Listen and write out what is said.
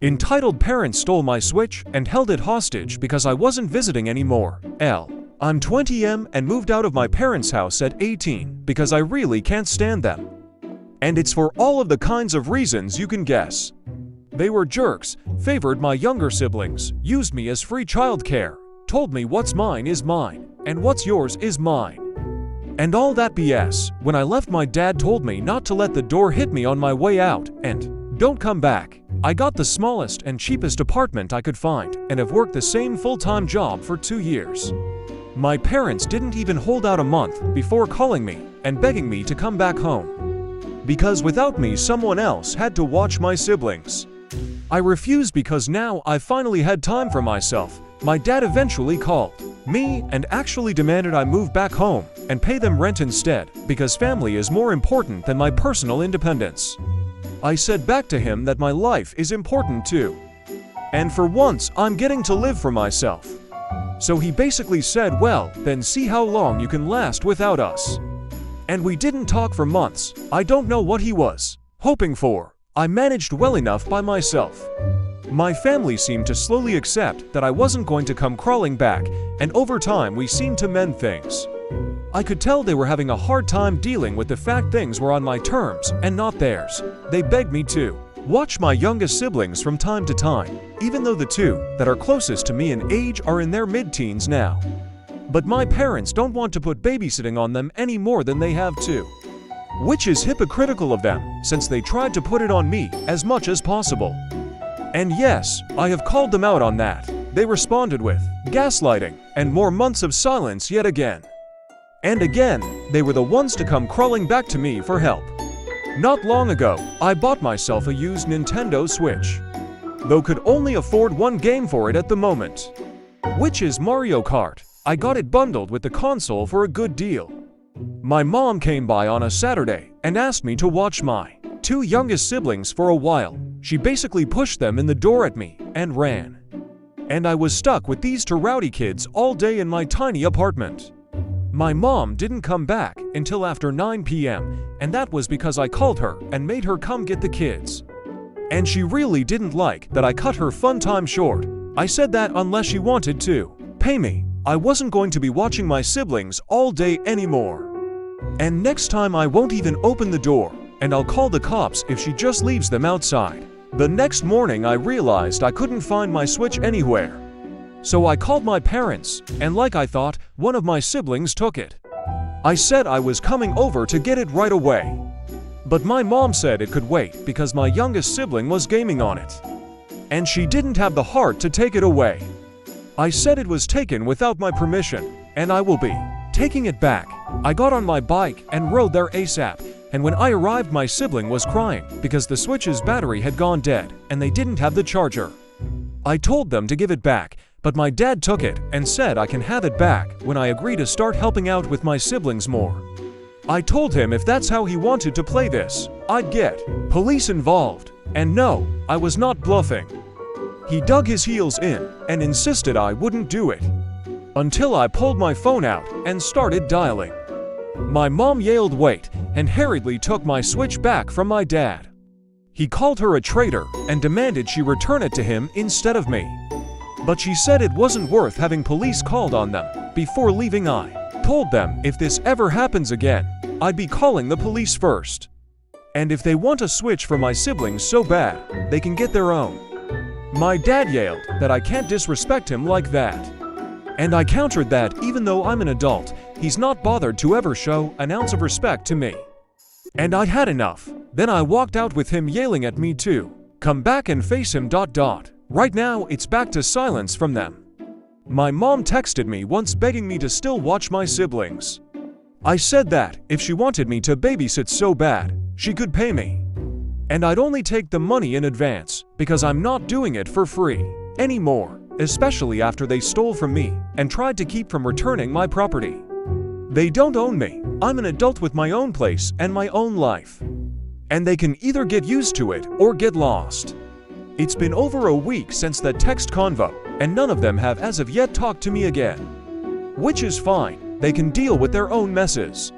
Entitled parents stole my Switch and held it hostage because I wasn't visiting anymore. I'm 20M and moved out of my parents' house at 18 because I really can't stand them. And it's for all of the kinds of reasons you can guess. They were jerks, favored my younger siblings, used me as free childcare, told me what's mine is mine, and what's yours is mine. And all that BS. When I left, my dad told me not to let the door hit me on my way out, and don't come back. I got the smallest and cheapest apartment I could find, and have worked the same full-time job for 2 years. My parents didn't even hold out a month before calling me and begging me to come back home. Because without me, someone else had to watch my siblings. I refused because now I finally had time for myself. My dad eventually called me and actually demanded I move back home and pay them rent instead, because family is more important than my personal independence. I said back to him that my life is important too. And for once, I'm getting to live for myself. So he basically said, well, then see how long you can last without us. And we didn't talk for months. I don't know what he was hoping for. I managed well enough by myself. My family seemed to slowly accept that I wasn't going to come crawling back, and over time we seemed to mend things. I could tell they were having a hard time dealing with the fact things were on my terms and not theirs. They begged me to watch my youngest siblings from time to time, even though the two that are closest to me in age are in their mid-teens now. But my parents don't want to put babysitting on them any more than they have to. Which is hypocritical of them, since they tried to put it on me as much as possible. And yes, I have called them out on that. They responded with gaslighting and more months of silence yet again. And again, they were the ones to come crawling back to me for help. Not long ago, I bought myself a used Nintendo Switch, though could only afford one game for it at the moment, which is Mario Kart. I got it bundled with the console for a good deal. My mom came by on a Saturday and asked me to watch my two youngest siblings for a while. She basically pushed them in the door at me and ran. And I was stuck with these two rowdy kids all day in my tiny apartment. My mom didn't come back until after 9 p.m., and that was because I called her and made her come get the kids. And she really didn't like that I cut her fun time short. I said that unless she wanted to pay me, I wasn't going to be watching my siblings all day anymore. And next time I won't even open the door, and I'll call the cops if she just leaves them outside. The next morning I realized I couldn't find my Switch anywhere. So I called my parents, and like I thought, one of my siblings took it. I said I was coming over to get it right away. But my mom said it could wait because my youngest sibling was gaming on it. And she didn't have the heart to take it away. I said it was taken without my permission, and I will be taking it back. I got on my bike and rode there ASAP, and when I arrived my sibling was crying because the Switch's battery had gone dead and they didn't have the charger. I told them to give it back, but my dad took it and said I can have it back when I agree to start helping out with my siblings more. I told him if that's how he wanted to play this, I'd get police involved. And no, I was not bluffing. He dug his heels in and insisted I wouldn't do it. Until I pulled my phone out and started dialing. My mom yelled wait and hurriedly took my Switch back from my dad. He called her a traitor and demanded she return it to him instead of me. But she said it wasn't worth having police called on them. Before leaving, I told them if this ever happens again, I'd be calling the police first. And if they want a Switch for my siblings so bad, they can get their own. My dad yelled that I can't disrespect him like that. And I countered that even though I'm an adult, he's not bothered to ever show an ounce of respect to me. And I'd had enough. Then I walked out with him yelling at me to come back and face him. Right now, it's back to silence from them. My mom texted me once begging me to still watch my siblings. I said that if she wanted me to babysit so bad, she could pay me. And I'd only take the money in advance because I'm not doing it for free anymore, especially after they stole from me and tried to keep from returning my property. They don't own me. I'm an adult with my own place and my own life. And they can either get used to it or get lost. It's been over a week since that text convo, and none of them have as of yet talked to me again. Which is fine, they can deal with their own messes.